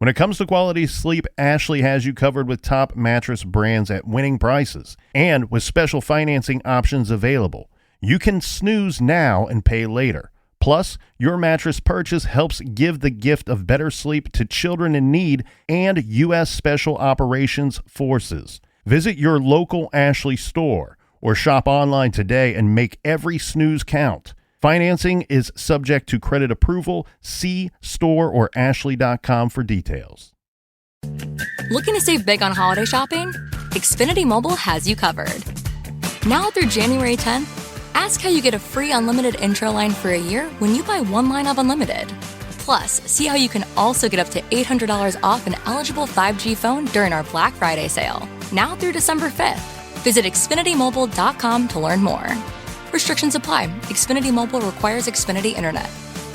When it comes to quality sleep, Ashley has you covered with top mattress brands at winning prices and with special financing options available. You can snooze now and pay later. Plus, your mattress purchase helps give the gift of better sleep to children in need and U.S. Special Operations Forces. Visit your local Ashley store or shop online today and make every snooze count. Financing is subject to credit approval. See store or ashley.com for details. Looking to save big on holiday shopping? Xfinity Mobile has you covered. Now through January 10th, ask how you get a free unlimited intro line for a year when you buy one line of unlimited. Plus, see how you can also get up to $800 off an eligible 5G phone during our Black Friday sale. Now through December 5th. Visit XfinityMobile.com to learn more. Restrictions apply. Xfinity Mobile requires Xfinity Internet.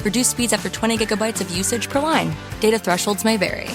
Reduced speeds after 20 gigabytes of usage per line. Data thresholds may vary.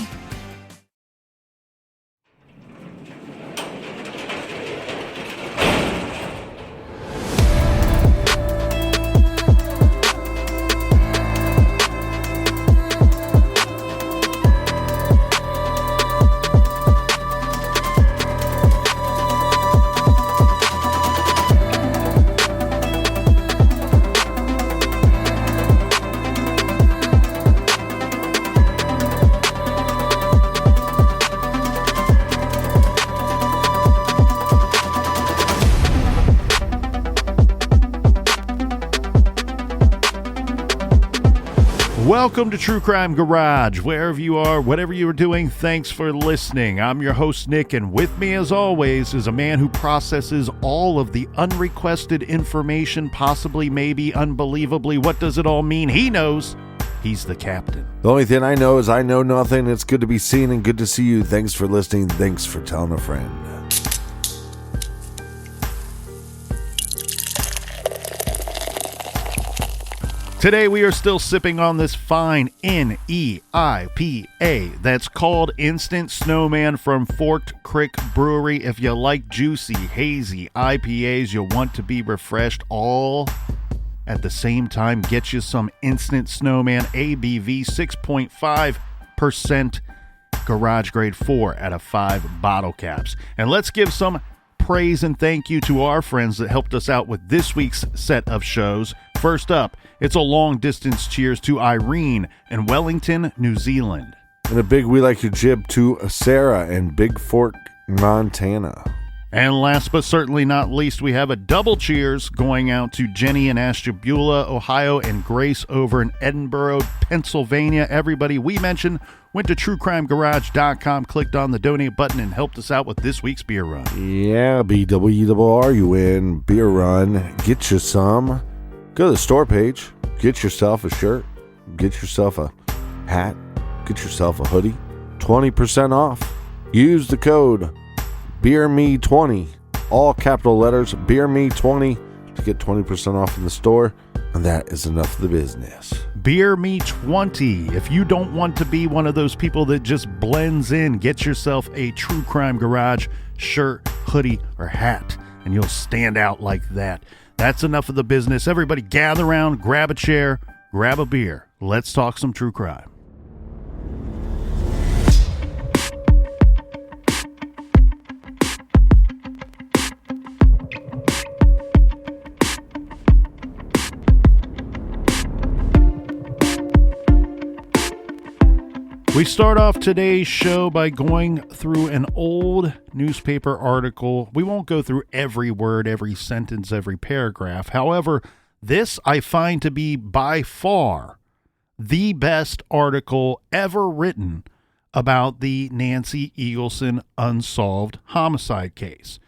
Welcome to True Crime Garage. Wherever you are, whatever you are doing, thanks for listening. I'm your host, Nick, and with me, as always, is a man who processes all of the unrequested information, possibly, maybe, unbelievably. What does it all mean? He knows. He's the captain. The only thing I know is I know nothing. It's good to be seen and good to see you. Thanks for listening. Thanks for telling a friend. Today we are still sipping on this fine N-E-I-P-A that's called Instant Snowman from Forked Crick Brewery. If you like juicy, hazy IPAs, you'll want to be refreshed all at the same time. Get you some Instant Snowman, ABV 6.5%, garage grade 4 out of 5 bottle caps. And let's give some praise and thank you to our friends that helped us out with this week's set of shows. First up, it's a long-distance cheers to Irene in Wellington, New Zealand. And a big we like your jib to Sarah in Big Fork, Montana. And last but certainly not least, we have a double cheers going out to Jenny in Ashtabula, Ohio, and Grace over in Edinburgh, Pennsylvania. Everybody we mentioned went to truecrimegarage.com, clicked on the donate button, and helped us out with this week's beer run. Yeah, BWRUN, beer run. Get you some. Go to the store page. Get yourself a shirt. Get yourself a hat. Get yourself a hoodie. 20% off. Use the code BeerMe20. All capital letters, BeerMe20 to get 20% off in the store. And that is enough of the business. BeerMe20. If you don't want to be one of those people that just blends in, get yourself a True Crime Garage shirt, hoodie, or hat, and you'll stand out like that. That's enough of the business. Everybody gather around, grab a chair, grab a beer. Let's talk some true crime. We start off today's show by going through an old newspaper article. We won't go through every word, every sentence, every paragraph. However, this I find to be by far the best article ever written about the Nancy Eagleson unsolved homicide case.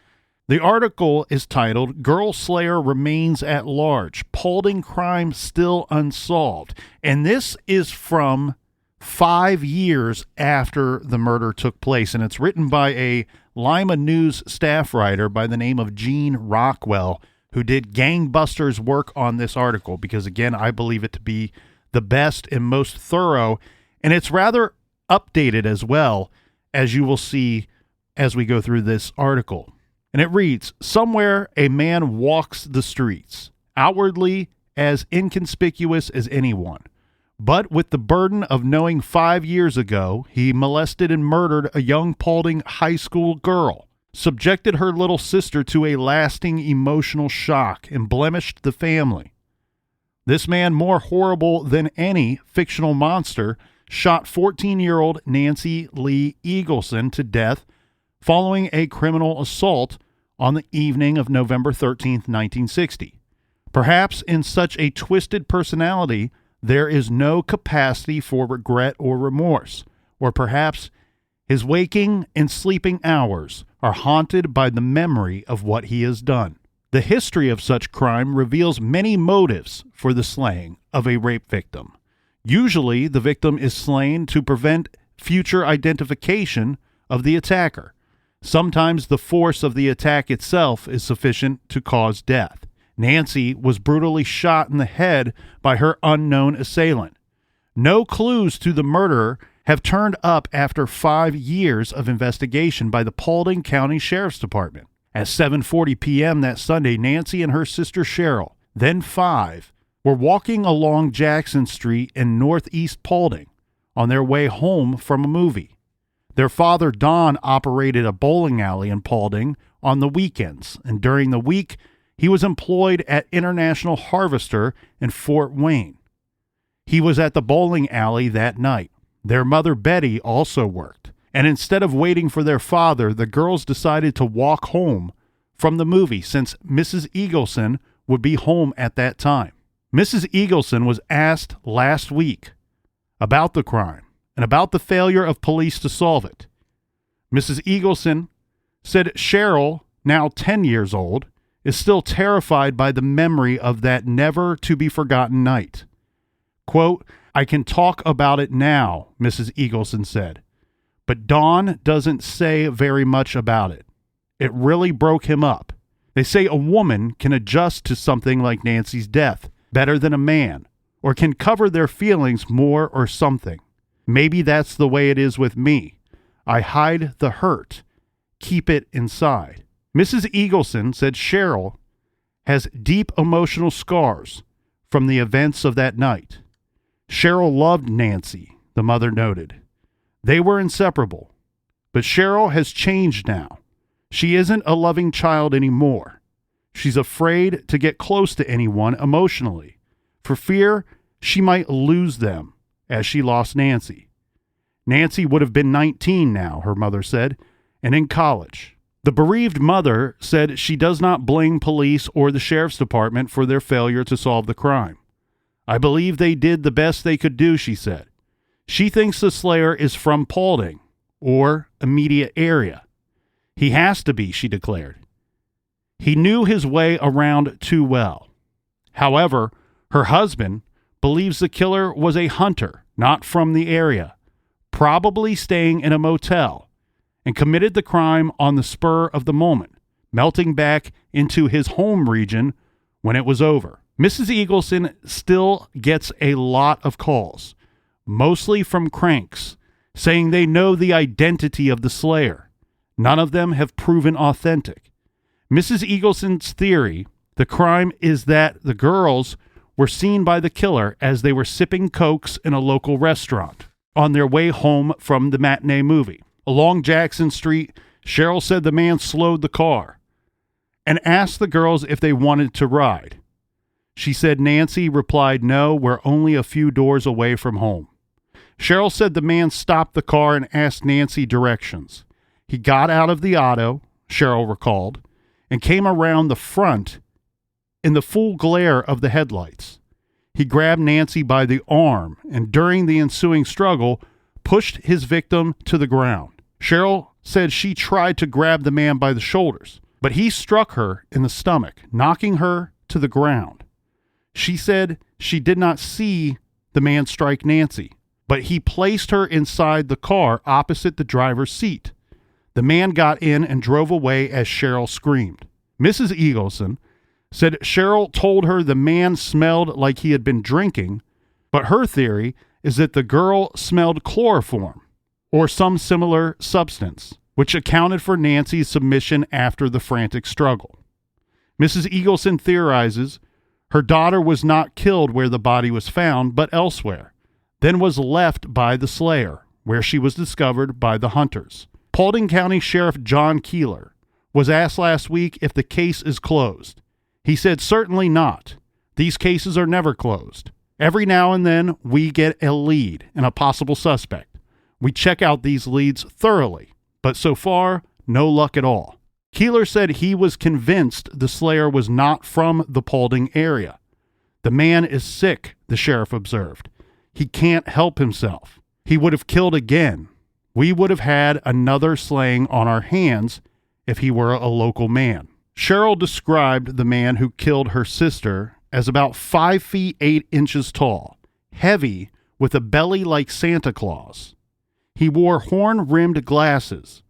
The article is titled, "Girl Slayer Remains at Large, Paulding Crime Still Unsolved." And this is from 5 years after the murder took place, and it's written by a Lima News staff writer by the name of Gene Rockwell, who did gangbusters work on this article because, again, I believe it to be the best and most thorough, and it's rather updated as well, as you will see as we go through this article. And it reads, "Somewhere a man walks the streets, outwardly as inconspicuous as anyone. but with the burden of knowing 5 years ago he molested and murdered a young Paulding high school girl, subjected her little sister to a lasting emotional shock, and blemished the family. This man, more horrible than any fictional monster, shot 14-year-old Nancy Lee Eagleson to death following a criminal assault on the evening of November 13th, 1960. Perhaps in such a twisted personality, there is no capacity for regret or remorse, or perhaps his waking and sleeping hours are haunted by the memory of what he has done. The history of such crime reveals many motives for the slaying of a rape victim. Usually, the victim is slain to prevent future identification of the attacker. Sometimes the force of the attack itself is sufficient to cause death. Nancy was brutally shot in the head by her unknown assailant. No clues to the murderer have turned up after 5 years of investigation by the Paulding County Sheriff's Department. At 7:40 p.m. that Sunday, Nancy and her sister Cheryl, then 5, were walking along Jackson Street in northeast Paulding on their way home from a movie. Their father, Don, operated a bowling alley in Paulding on the weekends, and during the week, he was employed at International Harvester in Fort Wayne. He was at the bowling alley that night. Their mother, Betty, also worked, and instead of waiting for their father, the girls decided to walk home from the movie since Mrs. Eagleson would be home at that time. Mrs. Eagleson was asked last week about the crime and about the failure of police to solve it. Mrs. Eagleson said Cheryl, now 10 years old, is still terrified by the memory of that never-to-be-forgotten night. Quote, "I can talk about it now," Mrs. Eagleson said, "but Don doesn't say very much about it. It really broke him up. They say a woman can adjust to something like Nancy's death better than a man, or can cover their feelings more or something. Maybe that's the way it is with me. I hide the hurt, keep it inside." Mrs. Eagleson said Cheryl has deep emotional scars from the events of that night. Cheryl loved Nancy, the mother noted. They were inseparable. But Cheryl has changed now. She isn't a loving child anymore. She's afraid to get close to anyone emotionally, for fear she might lose them, as she lost Nancy. Nancy would have been 19 now, her mother said, and in college. The bereaved mother said she does not blame police or the sheriff's department for their failure to solve the crime. "I believe they did the best they could do," she said. She thinks the slayer is from Paulding or immediate area. "He has to be," she declared. "He knew his way around too well." However, her husband believes the killer was a hunter, not from the area, probably staying in a motel, and committed the crime on the spur of the moment, melting back into his home region when it was over. Mrs. Eagleson still gets a lot of calls, mostly from cranks, saying they know the identity of the slayer. None of them have proven authentic. Mrs. Eagleson's theory, the crime is that the girls were seen by the killer as they were sipping Cokes in a local restaurant on their way home from the matinee movie. Along Jackson Street, Cheryl said the man slowed the car and asked the girls if they wanted to ride. She said Nancy replied, "No, we're only a few doors away from home." Cheryl said the man stopped the car and asked Nancy directions. He got out of the auto, Cheryl recalled, and came around the front in the full glare of the headlights. He grabbed Nancy by the arm and during the ensuing struggle, pushed his victim to the ground. Cheryl said she tried to grab the man by the shoulders, but he struck her in the stomach, knocking her to the ground. She said she did not see the man strike Nancy, but he placed her inside the car opposite the driver's seat. The man got in and drove away as Cheryl screamed. Mrs. Eagleson said Cheryl told her the man smelled like he had been drinking, but her theory is that the girl smelled chloroform or some similar substance, which accounted for Nancy's submission after the frantic struggle. Mrs. Eagleson theorizes her daughter was not killed where the body was found, but elsewhere, then was left by the slayer, where she was discovered by the hunters. Paulding County Sheriff John Keeler was asked last week if the case is closed. He said, "Certainly not. These cases are never closed. Every now and then we get a lead and a possible suspect. We check out these leads thoroughly, but so far, no luck at all." Keeler said he was convinced the slayer was not from the Paulding area. "The man is sick," the sheriff observed. "He can't help himself. He would have killed again. We would have had another slaying on our hands if he were a local man." Cheryl described the man who killed her sister as about 5 feet 8 inches tall, heavy, with a belly like Santa Claus. He wore horn-rimmed glasses,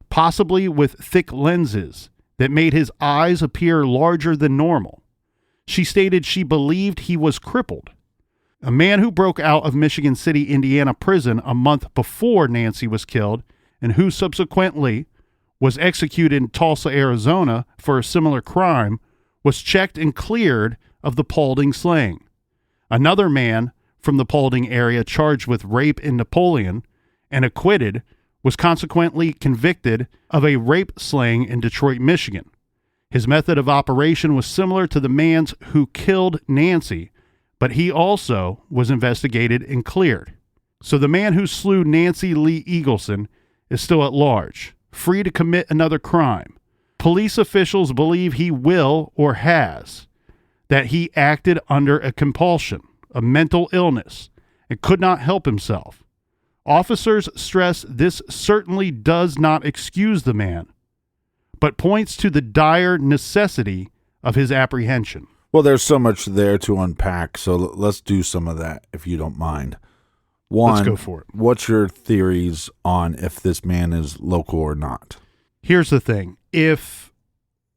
possibly with thick lenses that made his eyes appear larger than normal. She stated she believed he was crippled. A man who broke out of Michigan City, Indiana prison a month before Nancy was killed and who subsequently was executed in Tulsa, Arizona for a similar crime was checked and cleared of the Paulding slaying. Another man from the Paulding area charged with rape in Napoleon and acquitted was consequently convicted of a rape slaying in Detroit, Michigan. His method of operation was similar to the man's who killed Nancy, but he also was investigated and cleared. So the man who slew Nancy Lee Eagleson is still at large, free to commit another crime. Police officials believe he will or has, that he acted under a compulsion, a mental illness, and could not help himself. Officers stress this certainly does not excuse the man, but points to the dire necessity of his apprehension. Well, there's so much there to unpack, so let's do some of that, if you don't mind. One, let's go for it. What's your theories on if this man is local or not? Here's the thing. If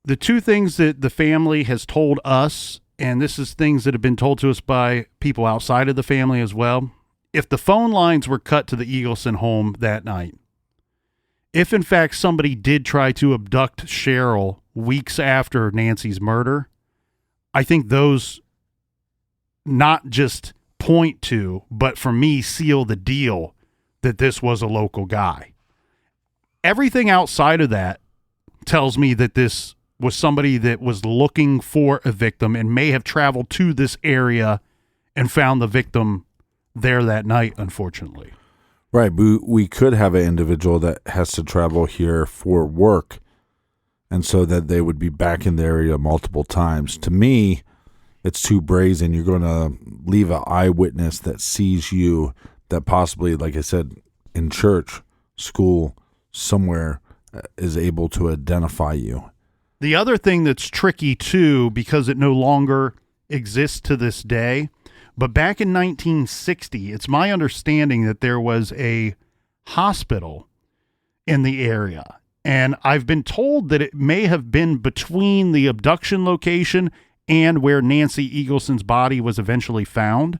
the two things that the family has told us, and this is things that have been told to us by people outside of the family as well, if the phone lines were cut to the Eagleson home that night, if in fact somebody did try to abduct Cheryl weeks after Nancy's murder, I think those not just point to, but for me, seal the deal that this was a local guy. Everything outside of that tells me that this was somebody that was looking for a victim and may have traveled to this area and found the victim there that night, unfortunately. Right. We could have an individual that has to travel here for work, and so that they would be back in the area multiple times. To me, it's too brazen. You're going to leave an eyewitness that sees you, that possibly, like I said, in church, school, somewhere, is able to identify you. The other thing that's tricky, too, because it no longer exists to this day, but back in 1960, it's my understanding that there was a hospital in the area. And I've been told that it may have been between the abduction location and where Nancy Eagleson's body was eventually found,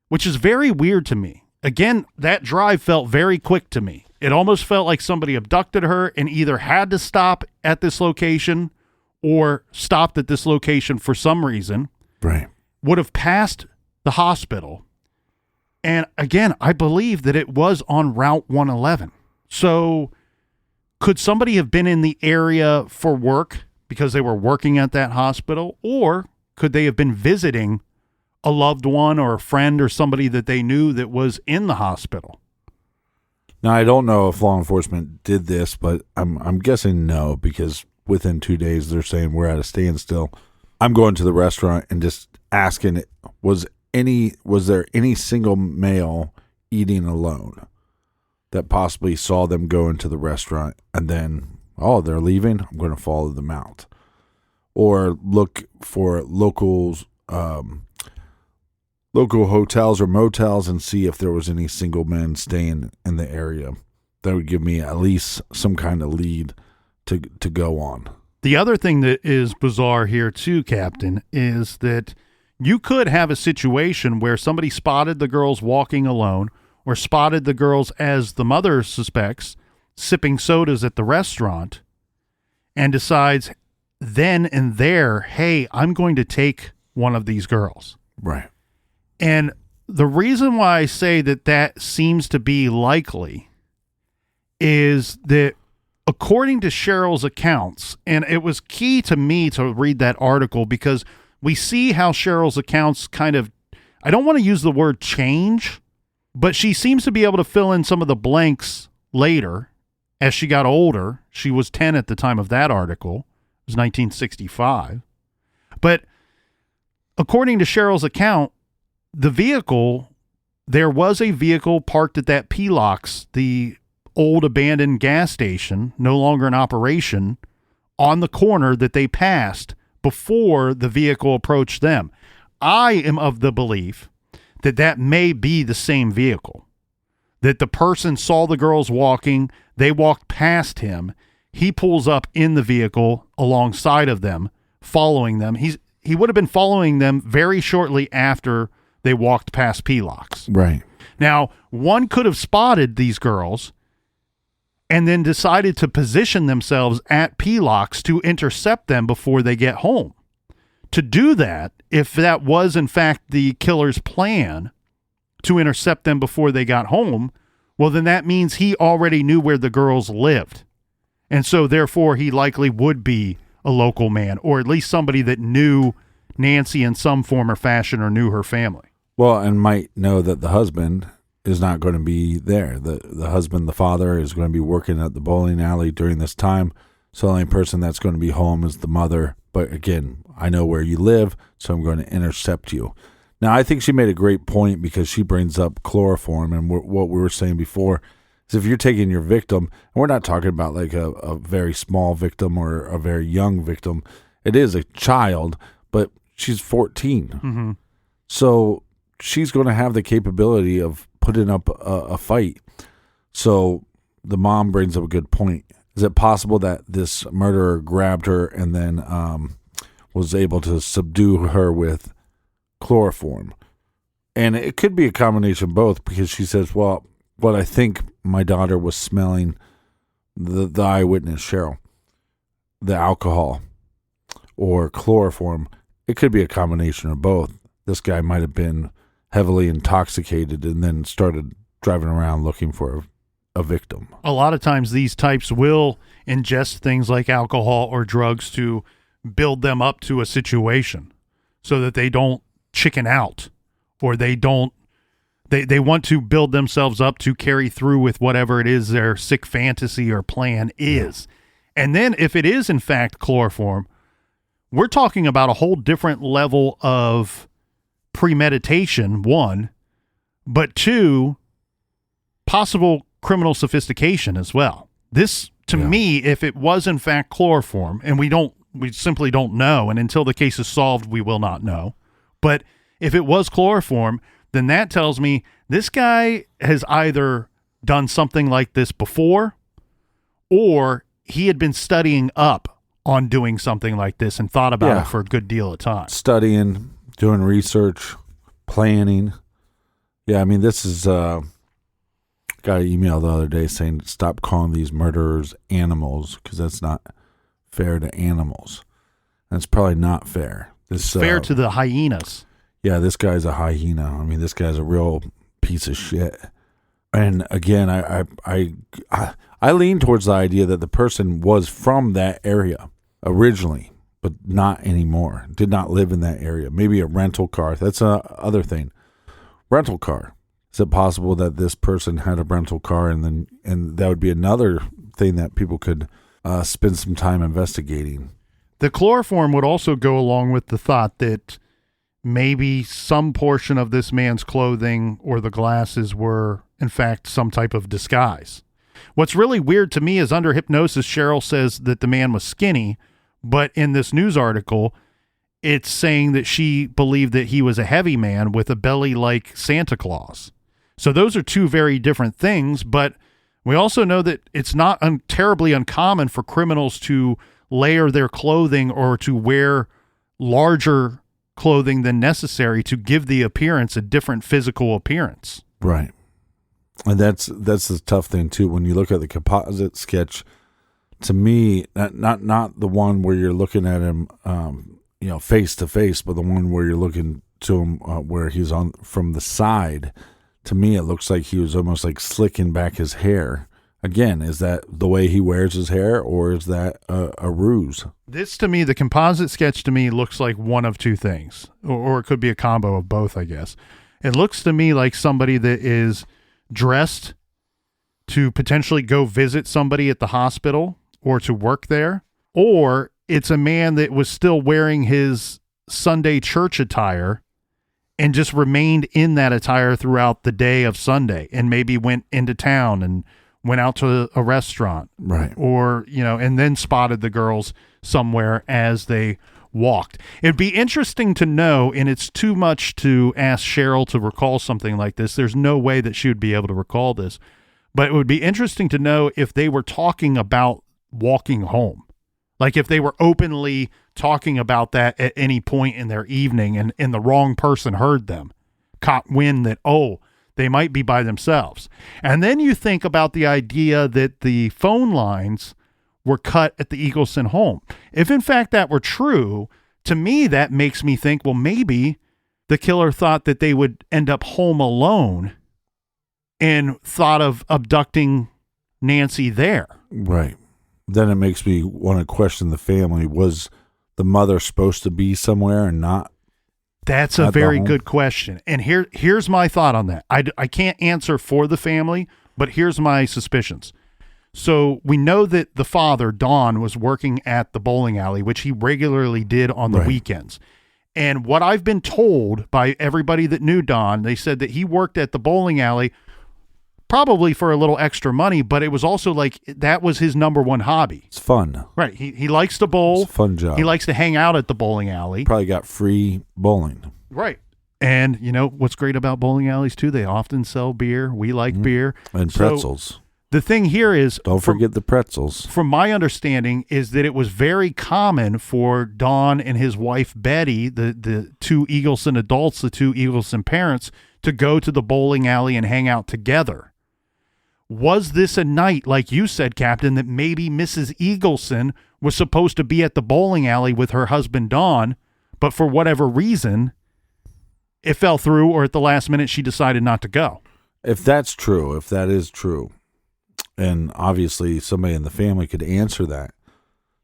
which is very weird to me. Again, that drive felt very quick to me. It almost felt like somebody abducted her and either had to stop at this location or stopped at this location for some reason. Right. Would have passed the hospital. And again, I believe that it was on Route 111. So could somebody have been in the area for work because they were working at that hospital? Or could they have been visiting a loved one or a friend or somebody that they knew that was in the hospital? Now, I don't know if law enforcement did this, but I'm guessing no, because within 2 days they're saying we're at a standstill. I'm going to the restaurant and just asking, was there any single male eating alone that possibly saw them go into the restaurant and then, oh, they're leaving, I'm going to follow them out? Or look for local hotels or motels and see if there was any single men staying in the area. That would give me at least some kind of lead to go on. The other thing that is bizarre here too, Captain, is that you could have a situation where somebody spotted the girls walking alone or spotted the girls, as the mother suspects, sipping sodas at the restaurant and decides then and there, hey, I'm going to take one of these girls. Right. And the reason why I say that seems to be likely is that according to Cheryl's accounts, and it was key to me to read that article because we see how Cheryl's accounts kind of, I don't want to use the word change, but she seems to be able to fill in some of the blanks later as she got older. She was 10 at the time of that article. It was 1965. But according to Cheryl's account, there was a vehicle parked at that P-Locks, the old abandoned gas station, no longer in operation, on the corner that they passed before the vehicle approached them. I am of the belief that may be the same vehicle, that the person saw the girls walking, they walked past him, he pulls up in the vehicle alongside of them, following them. He would have been following them very shortly after they walked past P-Locks. Right. Now, one could have spotted these girls and then decided to position themselves at P-Locks to intercept them before they get home. To do that, if that was in fact the killer's plan to intercept them before they got home, well, then that means he already knew where the girls lived. And so therefore he likely would be a local man, or at least somebody that knew Nancy in some form or fashion or knew her family. Well, and might know that the husband is not going to be there. The husband, the father, is going to be working at the bowling alley during this time. So the only person that's going to be home is the mother. But again, I know where you live, so I'm going to intercept you. Now, I think she made a great point because she brings up chloroform, and what we were saying before is if you're taking your victim, and we're not talking about like a very small victim or a very young victim. It is a child, but she's 14. Mm-hmm. So she's going to have the capability of putting up a fight. So the mom brings up a good point. Is it possible that this murderer grabbed her and then was able to subdue her with chloroform? And it could be a combination of both, because she says, well, what I think my daughter was smelling, the eyewitness, Cheryl, the alcohol or chloroform. It could be a combination of both. This guy might have been heavily intoxicated and then started driving around looking for a victim. A lot of times these types will ingest things like alcohol or drugs to build them up to a situation so that they don't chicken out, or they want to build themselves up to carry through with whatever it is their sick fantasy or plan is. Yeah. And then if it is in fact chloroform, we're talking about a whole different level of premeditation, one, but two, possible criminal sophistication as well. This, to me, if it was in fact chloroform, and we simply don't know, and until the case is solved, we will not know. But if it was chloroform, then that tells me this guy has either done something like this before, or he had been studying up on doing something like this and thought about it for a good deal of time. Studying, doing research, planning. Yeah, I mean, this is... got an email the other day saying stop calling these murderers animals, because that's not fair to animals. That's probably not fair. It's fair to the hyenas. Yeah, this guy's a hyena. I mean, this guy's a real piece of shit. And again, I lean towards the idea that the person was from that area originally, but not anymore. Did not live in that area. Maybe a rental car. That's other thing. Rental car. Is it possible that this person had a rental car, and that would be another thing that people could spend some time investigating? The chloroform would also go along with the thought that maybe some portion of this man's clothing or the glasses were, in fact, some type of disguise. What's really weird to me is under hypnosis, Cheryl says that the man was skinny, but in this news article, it's saying that she believed that he was a heavy man with a belly like Santa Claus. So those are two very different things, but we also know that it's not terribly uncommon for criminals to layer their clothing or to wear larger clothing than necessary to give the appearance a different physical appearance. Right. And that's the tough thing too. When you look at the composite sketch, to me, not the one where you're looking at him, face to face, but the one where you're looking to him where he's on from the side, to me it looks like he was almost like slicking back his hair. Again, is that the way he wears his hair, or is that a ruse? This, to me, the composite sketch to me looks like one of two things, or it could be a combo of both, I guess. It looks to me like somebody that is dressed to potentially go visit somebody at the hospital or to work there, or it's a man that was still wearing his Sunday church attire and just remained in that attire throughout the day of Sunday, and maybe went into town and went out to a restaurant, right? Or, and then spotted the girls somewhere as they walked. It'd be interesting to know, and it's too much to ask Cheryl to recall something like this. There's no way that she would be able to recall this, but it would be interesting to know if they were talking about walking home. Like if they were openly talking about that at any point in their evening, and the wrong person heard them, caught wind that, they might be by themselves. And then you think about the idea that the phone lines were cut at the Eagleson home. If in fact that were true, to me that makes me think, well, maybe the killer thought that they would end up home alone and thought of abducting Nancy there. Right. Then it makes me want to question the family. Was the mother supposed to be somewhere and not? That's a very good question. And here's my thought on that. I can't answer for the family, but here's my suspicions. So we know that the father, Don, was working at the bowling alley, which he regularly did on the weekends. And what I've been told by everybody that knew Don, they said that he worked at the bowling alley probably for a little extra money, but it was also like that was his number one hobby. It's fun. Right. He likes to bowl. It's a fun job. He likes to hang out at the bowling alley. Probably got free bowling. Right. And what's great about bowling alleys too? They often sell beer. We like beer. And pretzels. So the thing here is, don't forget the pretzels. From my understanding is that it was very common for Don and his wife Betty, the two Eagleson adults, the two Eagleson parents, to go to the bowling alley and hang out together. Was this a night, like you said, Captain, that maybe Mrs. Eagleson was supposed to be at the bowling alley with her husband, Don, but for whatever reason, it fell through, or at the last minute, she decided not to go? If that's true, if that is true, and obviously somebody in the family could answer that,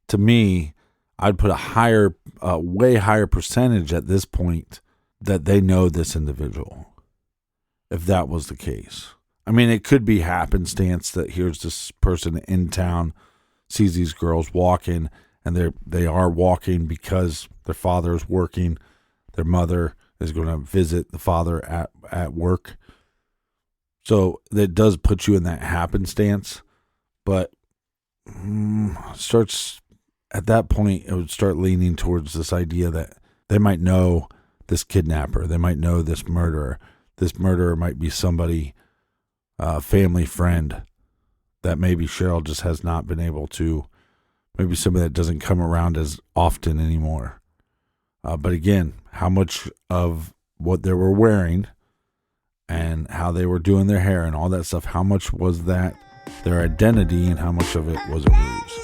to me, I'd put a way higher percentage at this point that they know this individual, if that was the case. I mean, it could be happenstance that here's this person in town, sees these girls walking, and they are walking because their father is working. Their mother is going to visit the father at work. So that does put you in that happenstance. But starts at that point, it would start leaning towards this idea that they might know this kidnapper. They might know this murderer. This murderer might be somebody, family friend that maybe Cheryl just has not been able to, maybe somebody that doesn't come around as often anymore. But again, how much of what they were wearing and how they were doing their hair and all that stuff, how much was that their identity and how much of it was a ruse?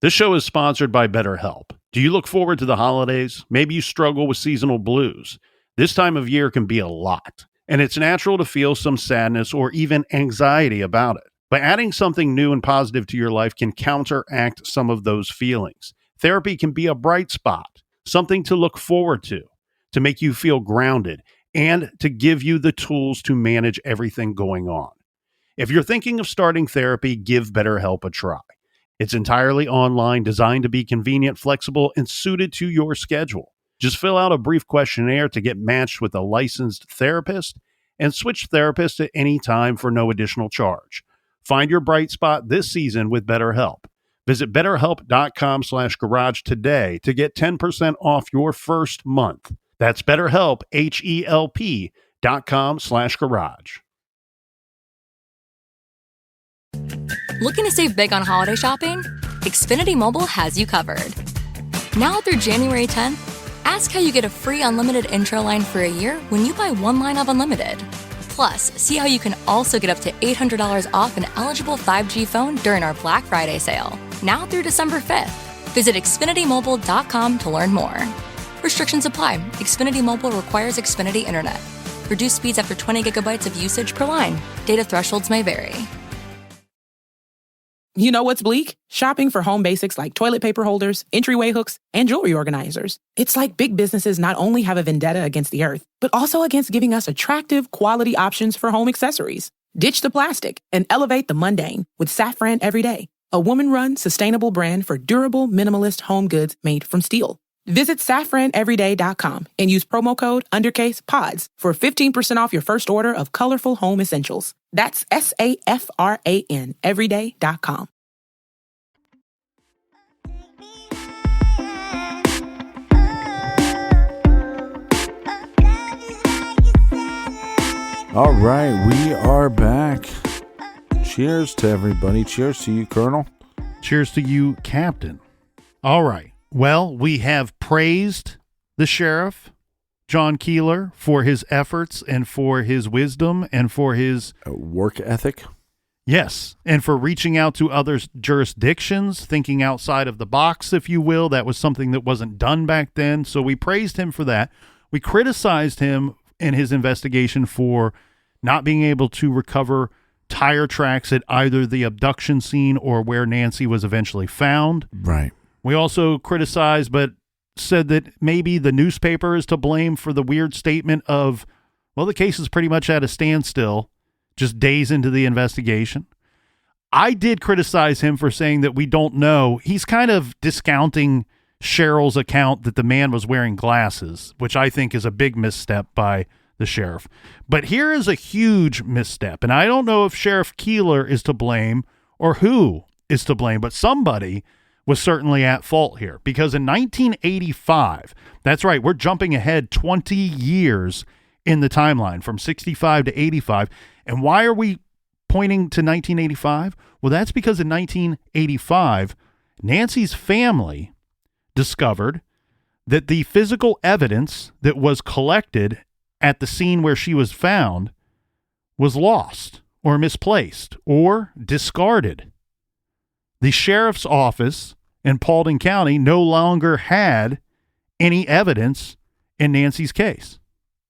This show is sponsored by BetterHelp. Do you look forward to the holidays? Maybe you struggle with seasonal blues. This time of year can be a lot, and it's natural to feel some sadness or even anxiety about it. But adding something new and positive to your life can counteract some of those feelings. Therapy can be a bright spot, something to look forward to make you feel grounded, and to give you the tools to manage everything going on. If you're thinking of starting therapy, give BetterHelp a try. It's entirely online, designed to be convenient, flexible, and suited to your schedule. Just fill out a brief questionnaire to get matched with a licensed therapist and switch therapists at any time for no additional charge. Find your bright spot this season with BetterHelp. Visit BetterHelp.com/garage today to get 10% off your first month. That's BetterHelp, HELP.com/garage. Looking to save big on holiday shopping? Xfinity Mobile has you covered. Now through January 10th, ask how you get a free unlimited intro line for a year when you buy one line of unlimited. Plus, see how you can also get up to $800 off an eligible 5G phone during our Black Friday sale, now through December 5th. Visit XfinityMobile.com to learn more. Restrictions apply. Xfinity Mobile requires Xfinity Internet. Reduced speeds after 20 gigabytes of usage per line. Data thresholds may vary. You know what's bleak? Shopping for home basics like toilet paper holders, entryway hooks, and jewelry organizers. It's like big businesses not only have a vendetta against the earth, but also against giving us attractive, quality options for home accessories. Ditch the plastic and elevate the mundane with Safran Everyday, a woman-run, sustainable brand for durable, minimalist home goods made from steel. Visit safraneveryday.com and use promo code UNDERCASEPODS for 15% off your first order of colorful home essentials. That's SAFRAN everyday.com. All right, we are back. Cheers to everybody. Cheers to you, Colonel. Cheers to you, Captain. All right. Well, we have praised the sheriff, John Keeler, for his efforts and for his wisdom and for his work ethic. Yes, and for reaching out to other jurisdictions, thinking outside of the box, if you will. That was something that wasn't done back then. So we praised him for that. We criticized him in his investigation for not being able to recover tire tracks at either the abduction scene or where Nancy was eventually found. Right. We also criticized, but said that maybe the newspaper is to blame for the weird statement of, well, the case is pretty much at a standstill, just days into the investigation. I did criticize him for saying that we don't know. He's kind of discounting Cheryl's account that the man was wearing glasses, which I think is a big misstep by the sheriff. But here is a huge misstep, and I don't know if Sheriff Keeler is to blame or who is to blame, but somebody was certainly at fault here, because in 1985, that's right, we're jumping ahead 20 years in the timeline from 65 to 85. And why are we pointing to 1985? Well, that's because in 1985, Nancy's family discovered that the physical evidence that was collected at the scene where she was found was lost or misplaced or discarded. The sheriff's office in Paulding County no longer had any evidence in Nancy's case.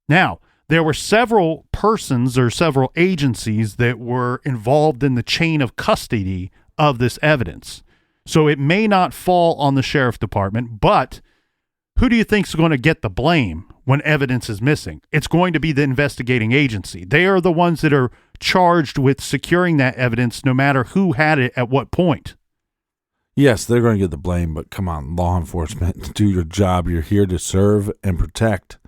Now, there were several persons or several agencies that were involved in the chain of custody of this evidence. So it may not fall on the sheriff department, but who do you think is going to get the blame when evidence is missing? It's going to be the investigating agency. They are the ones that are charged with securing that evidence no matter who had it at what point. Yes, they're going to get the blame, but come on, law enforcement, do your job. You're here to serve and protect,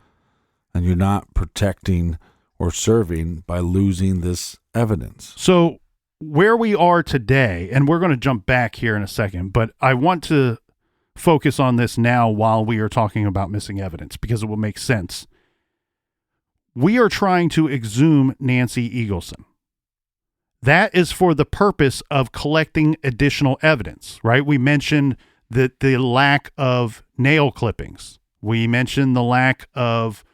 and you're not protecting or serving by losing this evidence. So where we are today, and we're going to jump back here in a second, but I want to focus on this now while we are talking about missing evidence because it will make sense. We are trying to exhume Nancy Eagleson. That is for the purpose of collecting additional evidence, right? We mentioned that the lack of nail clippings. We mentioned the lack of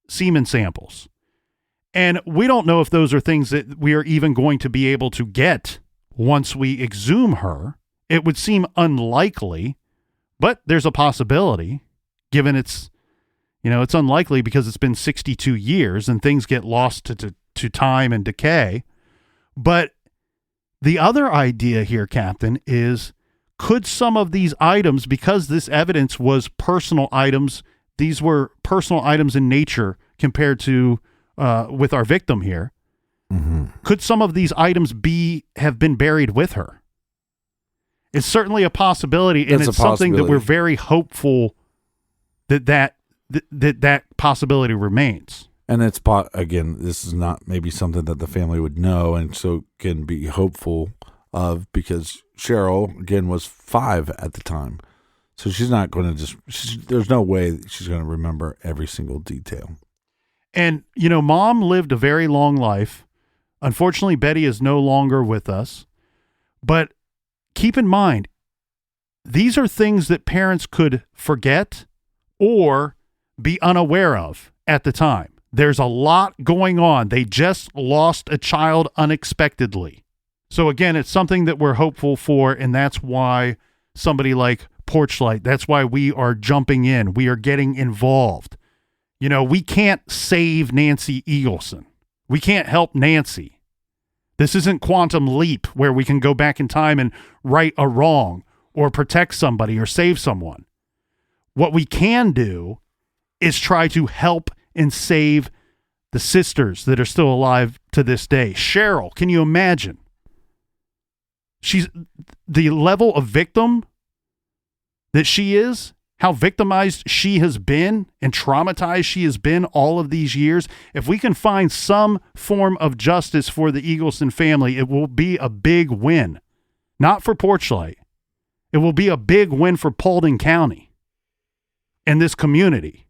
semen samples. And we don't know if those are things that we are even going to be able to get once we exhume her. It would seem unlikely, but there's a possibility, given it's unlikely because it's been 62 years and things get lost to time and decay. But the other idea here, Captain, is could some of these items, because this evidence was personal items, these were personal items in nature compared to with our victim here, could some of these items have been buried with her? It's certainly a possibility, and it's something that we're very hopeful that possibility remains. And it's, again, this is not maybe something that the family would know and so can be hopeful of, because Cheryl, again, was 5 at the time. So she's not going to there's no way she's going to remember every single detail. And, Mom lived a very long life. Unfortunately, Betty is no longer with us. But keep in mind, these are things that parents could forget or be unaware of at the time. There's a lot going on. They just lost a child unexpectedly. So again, it's something that we're hopeful for, and that's why somebody like Porchlight, that's why we are jumping in. We are getting involved. You know, we can't save Nancy Eagleson. We can't help Nancy. This isn't Quantum Leap where we can go back in time and right a wrong or protect somebody or save someone. What we can do is try to help and save the sisters that are still alive to this day. Cheryl, can you imagine? She's the level of victim that she is, how victimized she has been and traumatized she has been all of these years. If we can find some form of justice for the Eagleson family, it will be a big win. Not for Porchlight. It will be a big win for Paulding County and this community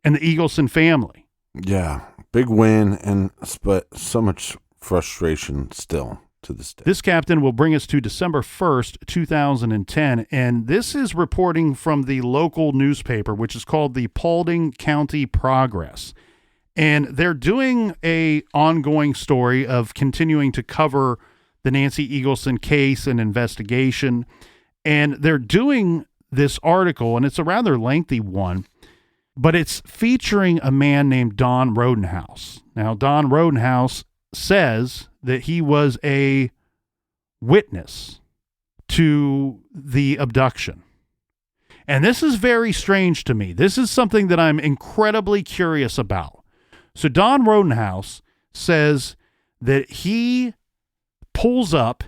and the Eagleson family. Yeah, big win, but so much frustration still to this day. This captain will bring us to December 1st, 2010, and this is reporting from the local newspaper, which is called the Paulding County Progress. And they're doing a ongoing story of continuing to cover the Nancy Eagleson case and investigation. And they're doing this article, and it's a rather lengthy one, but it's featuring a man named Don Rodenhouse. Now, Don Rodenhouse says that he was a witness to the abduction. And this is very strange to me. This is something that I'm incredibly curious about. So Don Rodenhouse says that he pulls up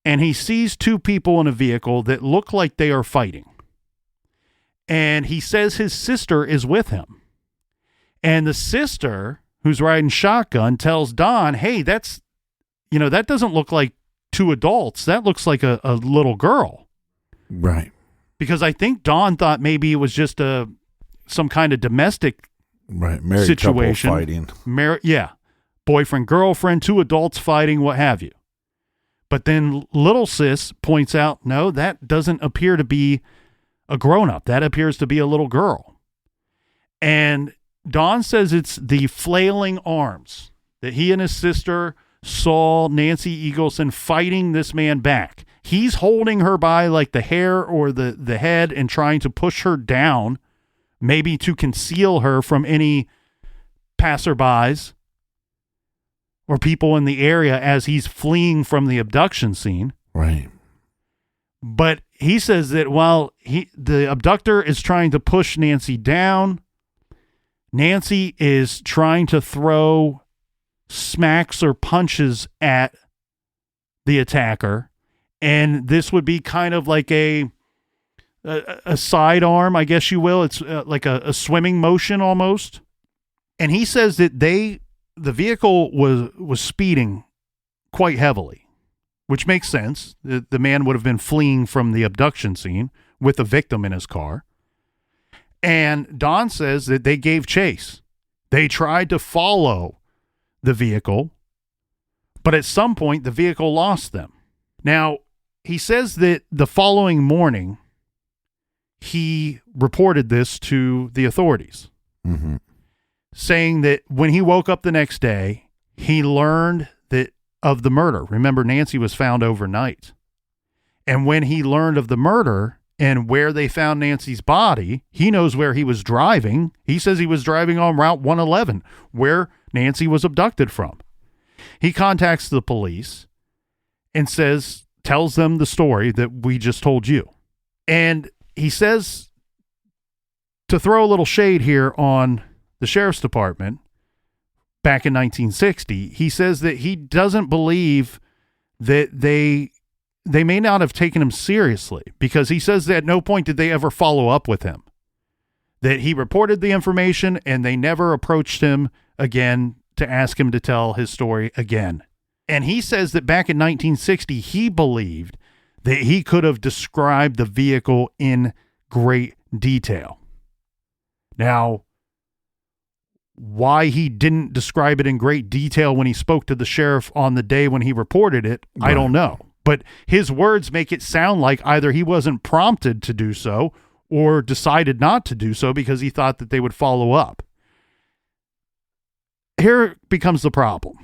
and he sees two people in a vehicle that look like they are fighting. And he says his sister is with him. And the sister, who's riding shotgun, tells Don, hey, that doesn't look like two adults. That looks like a little girl. Right. Because I think Don thought maybe it was just some kind of domestic married situation. Couple fighting. Boyfriend, girlfriend, two adults fighting, what have you. But then little sis points out, no, that doesn't appear to be a grown-up. That appears to be a little girl. And Don says it's the flailing arms that he and his sister saw Nancy Eagleson fighting this man back. He's holding her by like the hair or the head and trying to push her down, maybe to conceal her from any passerbys or people in the area as he's fleeing from the abduction scene. Right. But he says that while the abductor is trying to push Nancy down, Nancy is trying to throw smacks or punches at the attacker. And this would be kind of like a sidearm, I guess you will. It's like a swimming motion almost. And he says that the vehicle was speeding quite heavily, which makes sense. The man would have been fleeing from the abduction scene with the victim in his car. And Don says that they gave chase. They tried to follow the vehicle, but at some point the vehicle lost them. Now, he says that the following morning, he reported this to the authorities, saying that when he woke up the next day, he learned that of the murder. Remember, Nancy was found overnight. And when he learned of the murder and where they found Nancy's body, he knows where he was driving. He says he was driving on Route 111, where Nancy was abducted from. He contacts the police and tells them the story that we just told you. And he says, to throw a little shade here on the sheriff's department back in 1960, he says that he doesn't believe that they may not have taken him seriously, because he says that at no point did they ever follow up with him, that he reported the information and they never approached him again to ask him to tell his story again. And he says that back in 1960, he believed that he could have described the vehicle in great detail. Now, why he didn't describe it in great detail when he spoke to the sheriff on the day when he reported it, right, I don't know. But his words make it sound like either he wasn't prompted to do so or decided not to do so because he thought that they would follow up. here becomes the problem.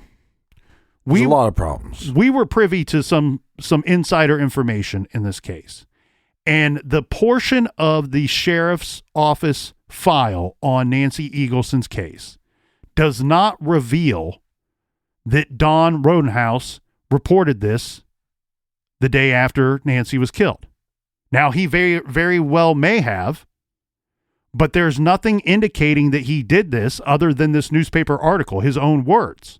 There's a lot of problems. We were privy to some insider information in this case. And the portion of the sheriff's office file on Nancy Eagleson's case does not reveal that Don Rodenhouse reported this the day after Nancy was killed. Now, he very, very well may have, but there's nothing indicating that he did this other than this newspaper article, his own words.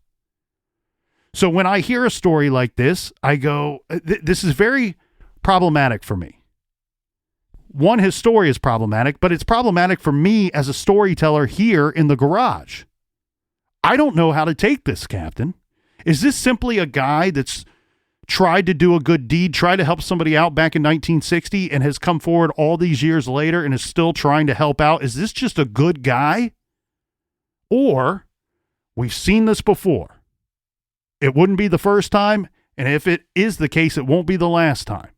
So when I hear a story like this, I go, this is very problematic for me. One, his story is problematic, but it's problematic for me as a storyteller here in the garage. I don't know how to take this, Captain. Is this simply a guy that's tried to do a good deed, tried to help somebody out back in 1960 and has come forward all these years later and is still trying to help out? Is this just a good guy? Or we've seen this before. It wouldn't be the first time, and if it is the case, it won't be the last time.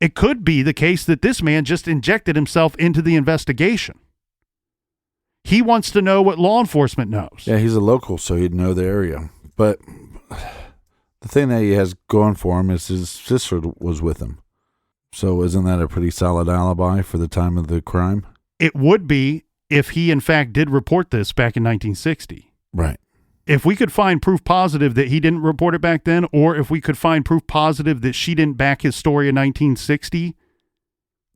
It could be the case that this man just injected himself into the investigation. He wants to know what law enforcement knows. Yeah, he's a local, so he'd know the area. But the thing that he has going for him is his sister was with him. So isn't that a pretty solid alibi for the time of the crime? It would be if he, in fact, did report this back in 1960. Right. If we could find proof positive that he didn't report it back then, or if we could find proof positive that she didn't back his story in 1960,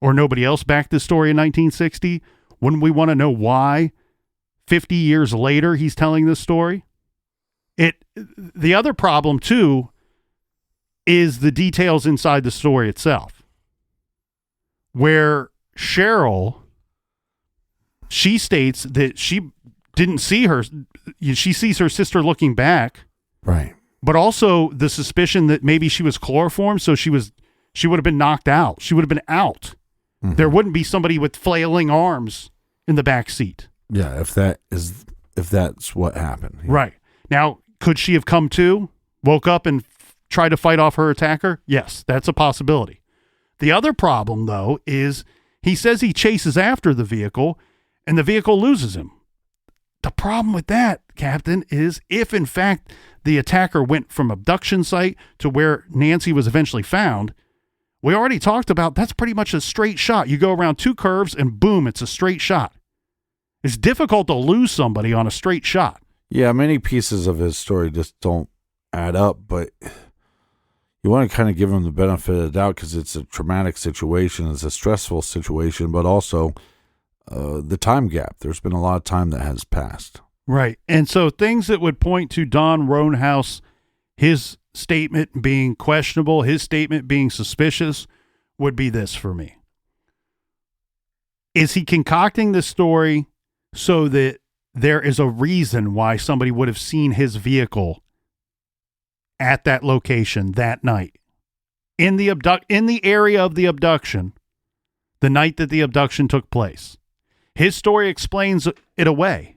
or nobody else backed this story in 1960, wouldn't we want to know why 50 years later he's telling this story? The other problem, too, is the details inside the story itself, where Cheryl, she states that she didn't see her. She sees her sister looking back. Right. But also the suspicion that maybe she was chloroformed, so she would have been knocked out. She would have been out. Mm-hmm. There wouldn't be somebody with flailing arms in the back seat. Yeah, if that's what happened. Yeah. Right. Now, could she have come to, woke up and tried to fight off her attacker? Yes, that's a possibility. The other problem, though, is he says he chases after the vehicle and the vehicle loses him. The problem with that, Captain, is if in fact the attacker went from abduction site to where Nancy was eventually found, we already talked about that's pretty much a straight shot. You go around two curves and boom, it's a straight shot. It's difficult to lose somebody on a straight shot. Yeah, many pieces of his story just don't add up, but you want to kind of give him the benefit of the doubt because it's a traumatic situation, it's a stressful situation, but also the time gap. There's been a lot of time that has passed. Right. And so things that would point to Don Rodenhouse, his statement being questionable, his statement being suspicious, would be this for me. Is he concocting this story so that there is a reason why somebody would have seen his vehicle at that location that night in the area of the abduction, the night that the abduction took place? His story explains it away.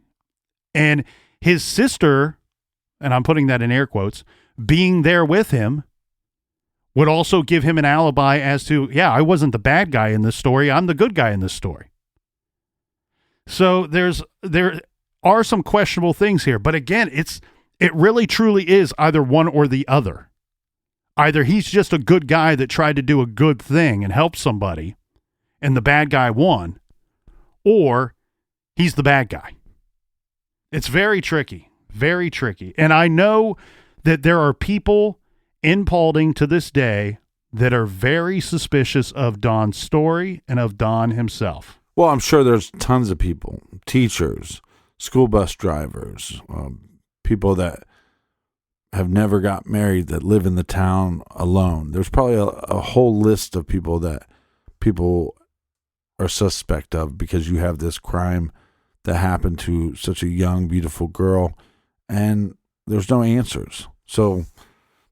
And his sister, and I'm putting that in air quotes, being there with him would also give him an alibi as to, yeah, I wasn't the bad guy in this story. I'm the good guy in this story. So there are some questionable things here. But again, it really truly is either one or the other. Either he's just a good guy that tried to do a good thing and help somebody, and the bad guy won, or he's the bad guy. It's very tricky, very tricky. And I know that there are people in Paulding to this day that are very suspicious of Don's story and of Don himself. Well, I'm sure there's tons of people, teachers, school bus drivers, people that have never got married that live in the town alone. There's probably a whole list of people that people are suspect of because you have this crime that happened to such a young, beautiful girl, and there's no answers. So,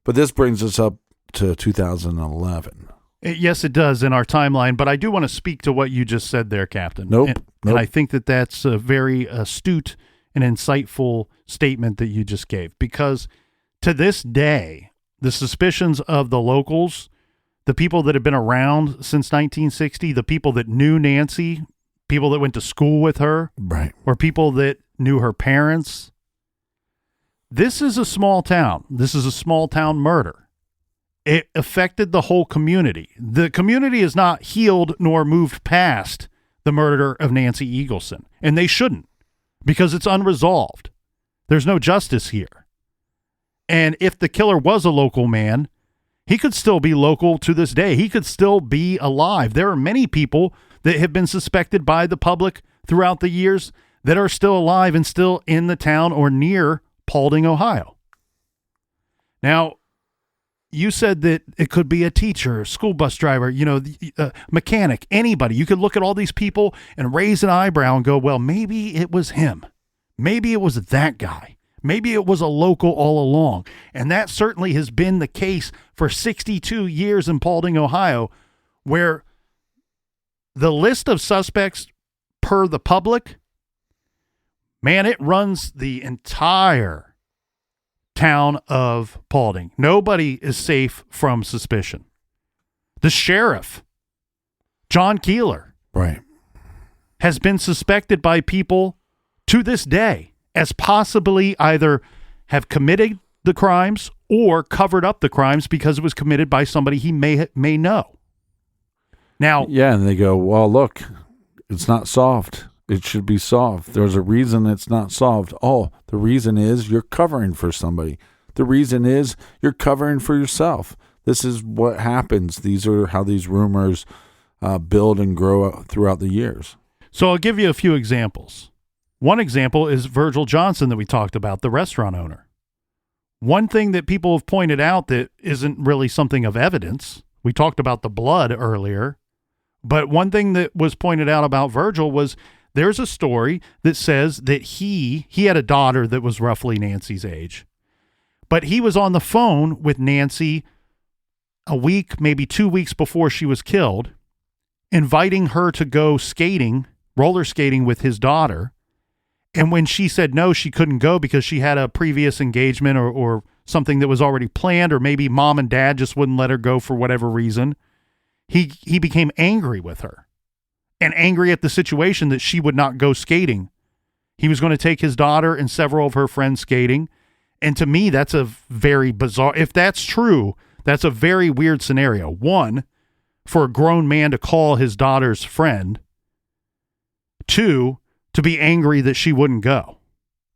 but this brings us up to 2011. Yes, it does in our timeline, but I do want to speak to what you just said there, Captain. Nope. And I think that that's a very astute and insightful statement that you just gave, because to this day, the suspicions of the locals, the people that have been around since 1960, the people that knew Nancy, people that went to school with her, right, or people that knew her parents, This is a small town. This is a small town murder. It affected the whole community. The community is not healed nor moved past the murder of Nancy Eagleson, and they shouldn't, because it's unresolved. There's no justice here. And if the killer was a local man, he could still be local to this day. He could still be alive. There are many people that have been suspected by the public throughout the years that are still alive and still in the town or near Paulding, Ohio. Now, you said that it could be a teacher, school bus driver, mechanic, anybody. You could look at all these people and raise an eyebrow and go, well, maybe it was him. Maybe it was that guy. Maybe it was a local all along. And that certainly has been the case for 62 years in Paulding, Ohio, where the list of suspects per the public, man, it runs the entire town of Paulding. Nobody is safe from suspicion. The sheriff, John Keeler, right, has been suspected by people to this day as possibly either have committed the crimes or covered up the crimes because it was committed by somebody he may know. Now, yeah, and they go, well, look, it's not solved. It should be solved. There's a reason it's not solved. Oh, the reason is you're covering for somebody. The reason is you're covering for yourself. This is what happens. These are how these rumors build and grow throughout the years. So I'll give you a few examples. One example is Virgil Johnson that we talked about, the restaurant owner. One thing that people have pointed out that isn't really something of evidence, we talked about the blood earlier, but one thing that was pointed out about Virgil was there's a story that says that he had a daughter that was roughly Nancy's age, but he was on the phone with Nancy a week, maybe 2 weeks before she was killed, inviting her to go skating, roller skating with his daughter. And when she said no, she couldn't go because she had a previous engagement or something that was already planned, or maybe mom and dad just wouldn't let her go for whatever reason, he became angry with her and angry at the situation that she would not go skating. He was going to take his daughter and several of her friends skating. And to me, that's a very bizarre, if that's true, that's a very weird scenario. One, for a grown man to call his daughter's friend. Two, to be angry that she wouldn't go.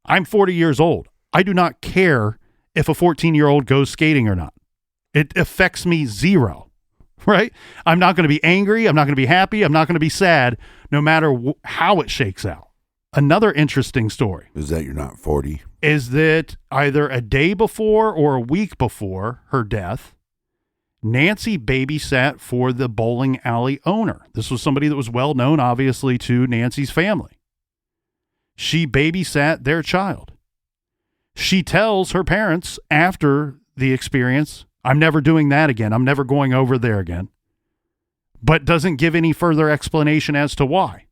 I'm 40 years old. I do not care if a 14-year-old goes skating or not. It affects me zero, right? I'm not going to be angry. I'm not going to be happy. I'm not going to be sad, no matter how it shakes out. Another interesting story is that you're not 40. Is that either a day before or a week before her death, Nancy babysat for the bowling alley owner. This was somebody that was well known, obviously, to Nancy's family. She babysat their child. She tells her parents after the experience, I'm never doing that again. I'm never going over there again. But doesn't give any further explanation as to why.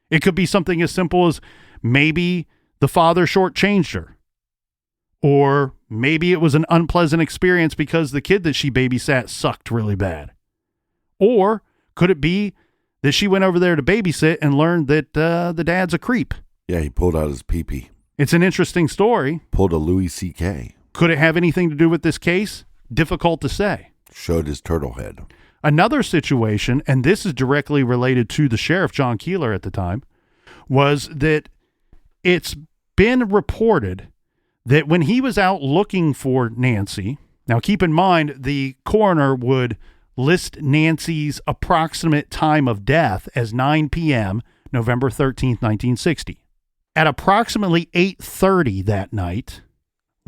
It could be something as simple as maybe the father shortchanged her. Or maybe it was an unpleasant experience because the kid that she babysat sucked really bad. Or could it be that she went over there to babysit and learned that the dad's a creep? Yeah, he pulled out his pee-pee. It's an interesting story. Pulled a Louis C.K. Could it have anything to do with this case? Difficult to say. Showed his turtle head. Another situation, and this is directly related to the sheriff, John Keeler, at the time, was that it's been reported that when he was out looking for Nancy, now keep in mind the coroner would list Nancy's approximate time of death as 9 p.m., November 13th, 1960. At approximately 8:30 that night,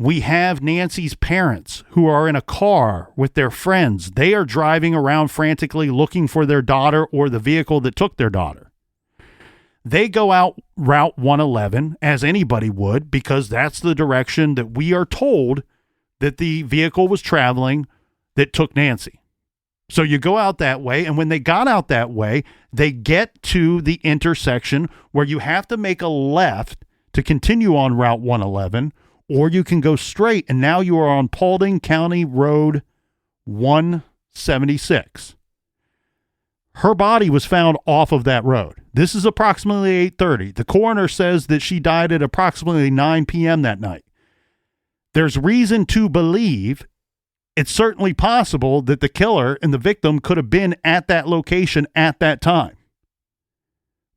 we have Nancy's parents who are in a car with their friends. They are driving around frantically looking for their daughter or the vehicle that took their daughter. They go out Route 111, as anybody would, because that's the direction that we are told that the vehicle was traveling that took Nancy. So you go out that way, and when they got out that way, they get to the intersection where you have to make a left to continue on Route 111, or you can go straight, and now you are on Paulding County Road 176. Her body was found off of that road. This is approximately 8:30. The coroner says that she died at approximately 9 p.m. that night. there's reason to believe it's certainly possible that the killer and the victim could have been at that location at that time.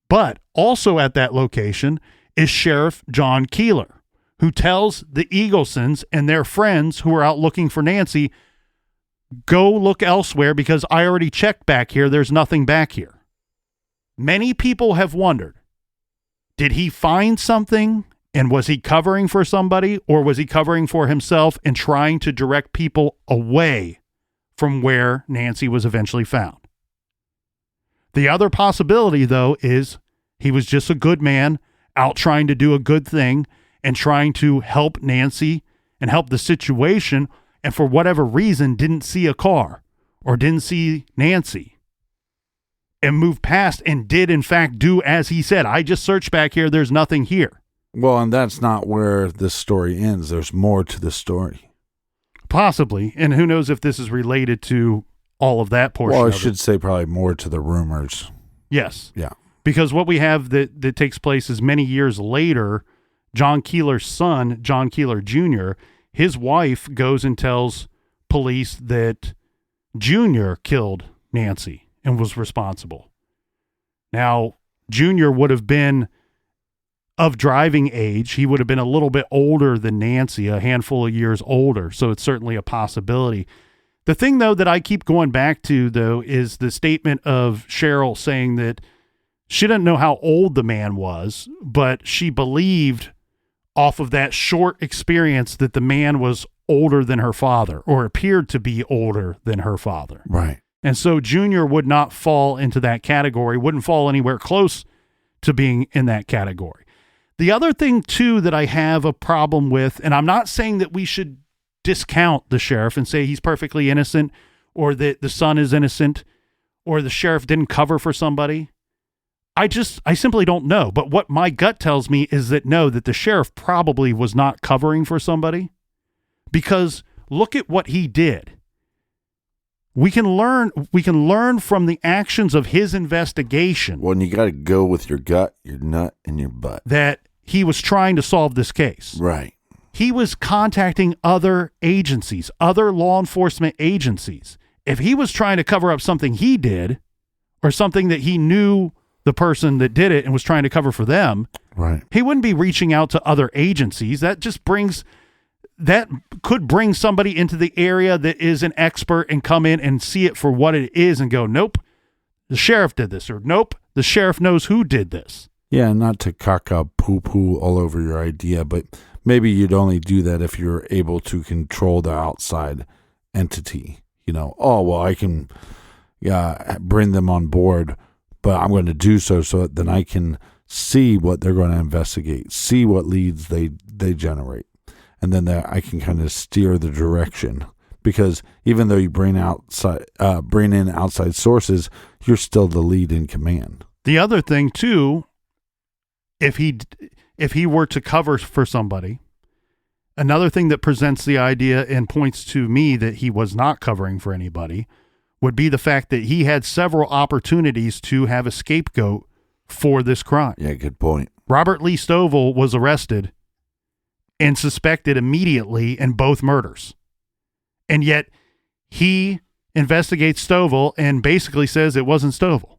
But also at that location is Sheriff John Keeler, who tells the Eaglesons and their friends who are out looking for Nancy, go look elsewhere because I already checked back here. There's nothing back here. Many people have wondered, did he find something and was he covering for somebody, or was he covering for himself and trying to direct people away from where Nancy was eventually found? The other possibility, though, is he was just a good man out trying to do a good thing and trying to help Nancy and help the situation, and for whatever reason didn't see a car or didn't see Nancy and moved past and did in fact do as he said. I just searched back here. There's nothing here. Well, and that's not where this story ends. There's more to the story. Possibly. And who knows if this is related to all of that portion. Well, I should say probably more to the rumors. Yes. Yeah. Because what we have that takes place is many years later, John Keeler's son, John Keeler Jr., his wife goes and tells police that Jr. killed Nancy and was responsible. Now, Jr. would have been of driving age. He would have been a little bit older than Nancy, a handful of years older, so it's certainly a possibility. The thing, though, that I keep going back to, though, is the statement of Cheryl saying that she didn't know how old the man was, but she believed off of that short experience that the man was older than her father, or appeared to be older than her father. Right. And so Junior would not fall into that category, wouldn't fall anywhere close to being in that category. The other thing, too, that I have a problem with, and I'm not saying that we should discount the sheriff and say he's perfectly innocent, or that the son is innocent, or the sheriff didn't cover for somebody. I simply don't know. But what my gut tells me is that no, that the sheriff probably was not covering for somebody, because look at what he did. We can learn from the actions of his investigation. Well, and you got to go with your gut, your nut, and your butt. That he was trying to solve this case. Right. He was contacting other agencies, other law enforcement agencies. If he was trying to cover up something he did, or something that he knew the person that did it and was trying to cover for them, right, he wouldn't be reaching out to other agencies. That could bring somebody into the area that is an expert and come in and see it for what it is and go, nope, the sheriff did this, or nope, the sheriff knows who did this. Yeah, not to caca poo-poo all over your idea, but maybe you'd only do that if you're able to control the outside entity. You know, oh, well, I can bring them on board, but I'm going to do so that then I can see what they're going to investigate, see what leads they generate. And then I can kind of steer the direction, because even though you bring in outside sources, you're still the lead in command. The other thing too, if he were to cover for somebody, another thing that presents the idea and points to me that he was not covering for anybody would be the fact that he had several opportunities to have a scapegoat for this crime. Yeah, good point. Robert Lee Stovall was arrested and suspected immediately in both murders. And yet he investigates Stovall and basically says it wasn't Stovall.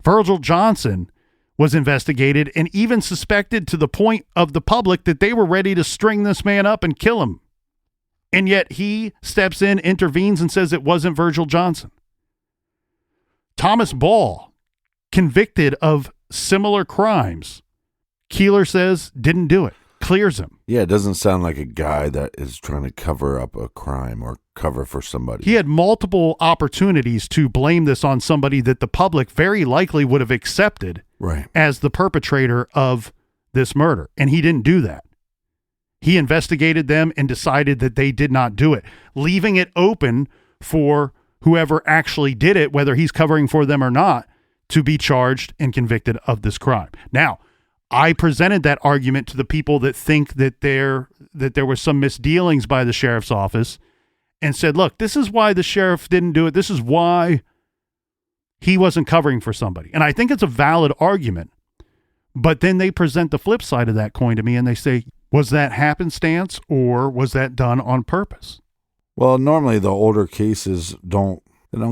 Virgil Johnson was investigated and even suspected to the point of the public that they were ready to string this man up and kill him. And yet he steps in, intervenes, and says it wasn't Virgil Johnson. Thomas Ball, convicted of similar crimes, Keeler says didn't do it. Clears him. Yeah, it doesn't sound like a guy that is trying to cover up a crime or cover for somebody. He had multiple opportunities to blame this on somebody that the public very likely would have accepted as the perpetrator of this murder, and he didn't do that. He investigated them and decided that they did not do it, leaving it open for whoever actually did it, whether he's covering for them or not, to be charged and convicted of this crime. Now, I presented that argument to the people that think that there was some misdealings by the sheriff's office, and said, look, this is why the sheriff didn't do it. This is why he wasn't covering for somebody. And I think it's a valid argument. But then they present the flip side of that coin to me, and they say, Was that happenstance, or was that done on purpose? Well, normally the older cases don't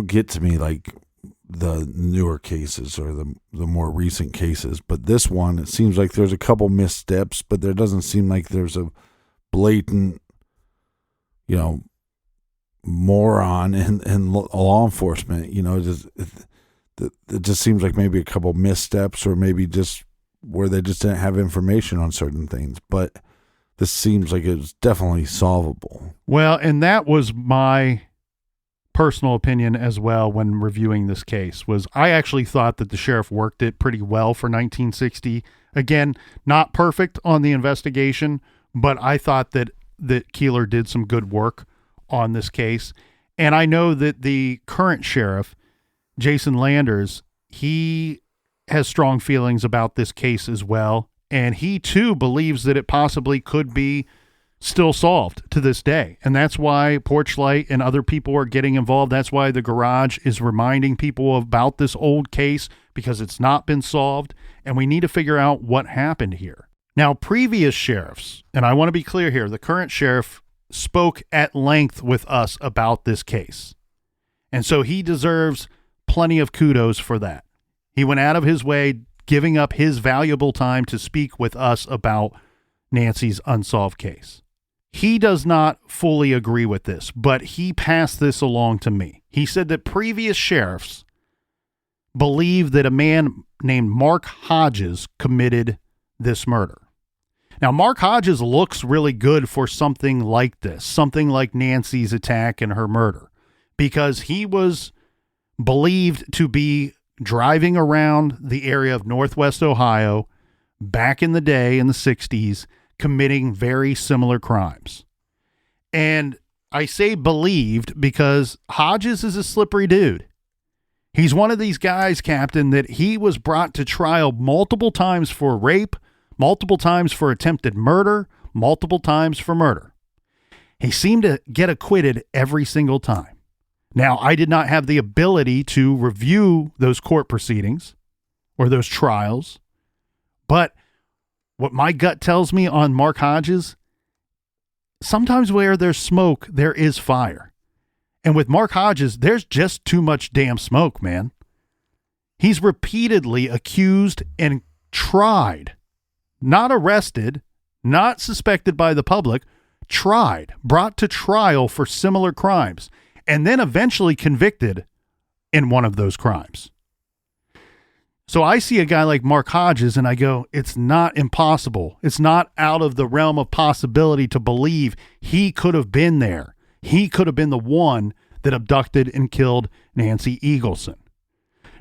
get to me like the newer cases or the more recent cases. But this one, it seems like there's a couple missteps, but there doesn't seem like there's a blatant, moron in law enforcement. It just seems like maybe a couple missteps, or maybe just where they just didn't have information on certain things. But this seems like it was definitely solvable. Well, and that was my personal opinion as well when reviewing this case. Was I actually thought that the sheriff worked it pretty well for 1960. Again, not perfect on the investigation, but I thought that Keeler did some good work on this case. And I know that the current sheriff, Jason Landers, he has strong feelings about this case as well. And he too believes that it possibly could be still solved to this day. And that's why Porchlight and other people are getting involved. That's why the Garage is reminding people about this old case, because it's not been solved. And we need to figure out what happened here. Now, previous sheriffs, and I want to be clear here, the current sheriff spoke at length with us about this case. And so he deserves plenty of kudos for that. He went out of his way, giving up his valuable time to speak with us about Nancy's unsolved case. He does not fully agree with this, but he passed this along to me. He said that previous sheriffs believe that a man named Mark Hodges committed this murder. Now, Mark Hodges looks really good for something like this, something like Nancy's attack and her murder, because he was believed to be driving around the area of Northwest Ohio back in the day in the 60s, committing very similar crimes. And I say believed because Hodges is a slippery dude. He's one of these guys, Captain, that he was brought to trial multiple times for rape, multiple times for attempted murder, multiple times for murder. He seemed to get acquitted every single time. Now, I did not have the ability to review those court proceedings or those trials, but what my gut tells me on Mark Hodges, sometimes where there's smoke, there is fire. And with Mark Hodges, there's just too much damn smoke, man. He's repeatedly accused and tried, not arrested, not suspected by the public, tried, brought to trial for similar crimes, and then eventually convicted in one of those crimes. So I see a guy like Mark Hodges and I go, it's not impossible. It's not out of the realm of possibility to believe he could have been there. He could have been the one that abducted and killed Nancy Eagleson.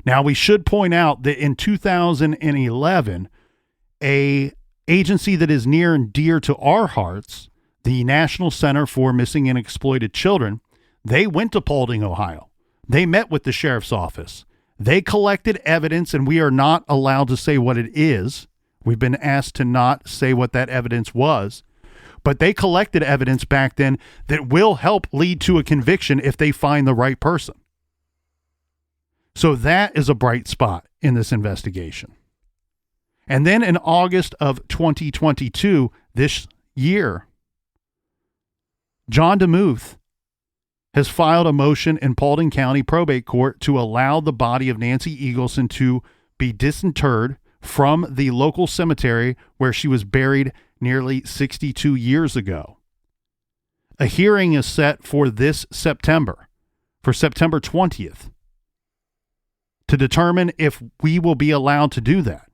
Now, we should point out that in 2011, a agency that is near and dear to our hearts, the National Center for Missing and Exploited Children, they went to Paulding, Ohio. They met with the sheriff's office. They collected evidence, and we are not allowed to say what it is. We've been asked to not say what that evidence was. But they collected evidence back then that will help lead to a conviction if they find the right person. So that is a bright spot in this investigation. And then in August of 2022, this year, John DeMuth has filed a motion in Paulding County Probate Court to allow the body of Nancy Eagleson to be disinterred from the local cemetery where she was buried nearly 62 years ago. A hearing is set for this September, for September 20th, to determine if we will be allowed to do that.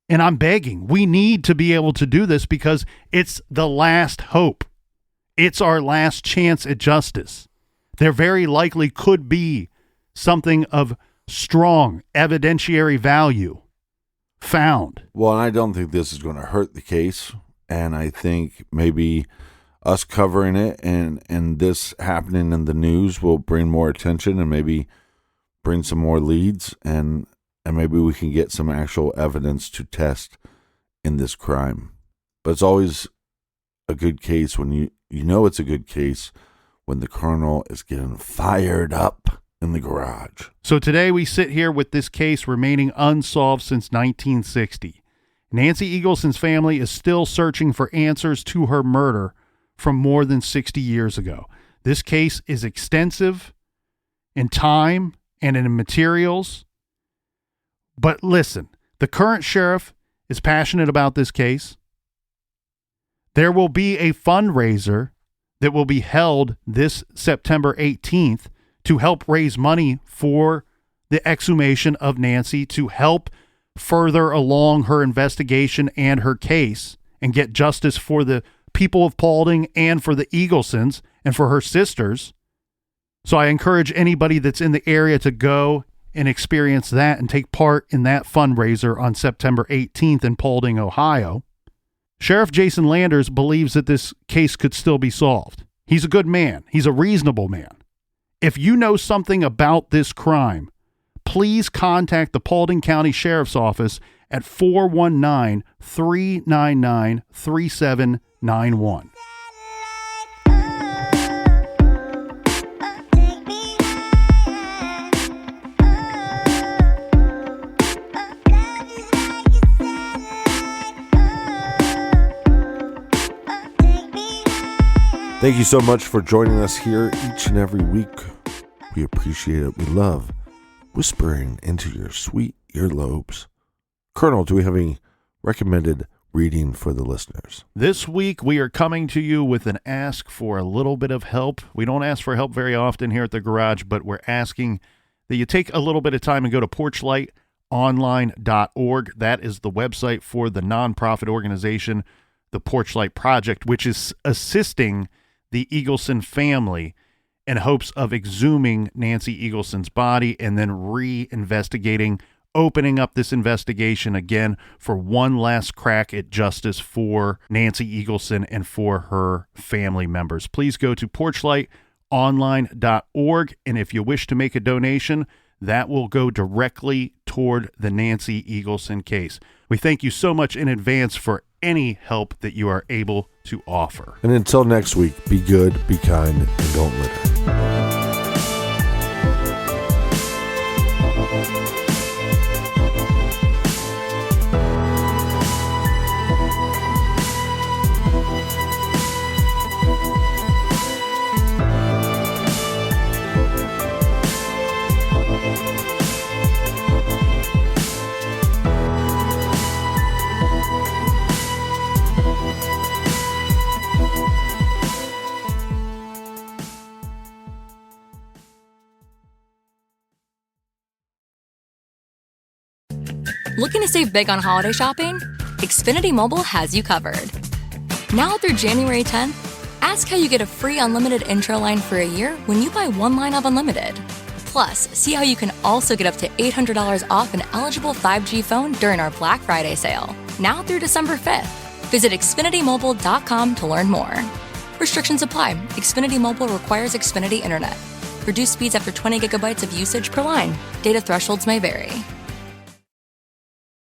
And I'm begging, we need to be able to do this because it's the last hope. It's our last chance at justice. There very likely could be something of strong evidentiary value found. Well, and I don't think this is going to hurt the case. And I think maybe us covering it and this happening in the news will bring more attention and maybe bring some more leads. And maybe we can get some actual evidence to test in this crime. But it's always a good case when you know it's a good case when the colonel is getting fired up in the garage. So today we sit here with this case remaining unsolved since 1960. Nancy Eagleson's family is still searching for answers to her murder from more than 60 years ago. This case is extensive in time and in materials. But listen, the current sheriff is passionate about this case. There will be a fundraiser that will be held this September 18th to help raise money for the exhumation of Nancy, to help further along her investigation and her case and get justice for the people of Paulding and for the Eaglesons and for her sisters. So I encourage anybody that's in the area to go and experience that and take part in that fundraiser on September 18th in Paulding, Ohio. Sheriff Jason Landers believes that this case could still be solved. He's a good man. He's a reasonable man. If you know something about this crime, please contact the Paulding County Sheriff's Office at 419-399-3791. Thank you so much for joining us here each and every week. We appreciate it. We love whispering into your sweet earlobes. Colonel, do we have any recommended reading for the listeners? This week, we are coming to you with an ask for a little bit of help. We don't ask for help very often here at the garage, but we're asking that you take a little bit of time and go to porchlightonline.org. That is the website for the nonprofit organization, the Porchlight Project, which is assisting the Eagleson family in hopes of exhuming Nancy Eagleson's body and then re-investigating, opening up this investigation again for one last crack at justice for Nancy Eagleson and for her family members. Please go to porchlightonline.org, and if you wish to make a donation, that will go directly toward the Nancy Eagleson case. We thank you so much in advance for any help that you are able to offer. And until next week, be good, be kind, and don't litter. Looking to save big on holiday shopping? Xfinity Mobile has you covered. Now through January 10th, ask how you get a free unlimited intro line for a year when you buy one line of unlimited. Plus, see how you can also get up to $800 off an eligible 5G phone during our Black Friday sale. Now through December 5th. Visit XfinityMobile.com to learn more. Restrictions apply. Xfinity Mobile requires Xfinity Internet. Reduced speeds after 20 gigabytes of usage per line. Data thresholds may vary.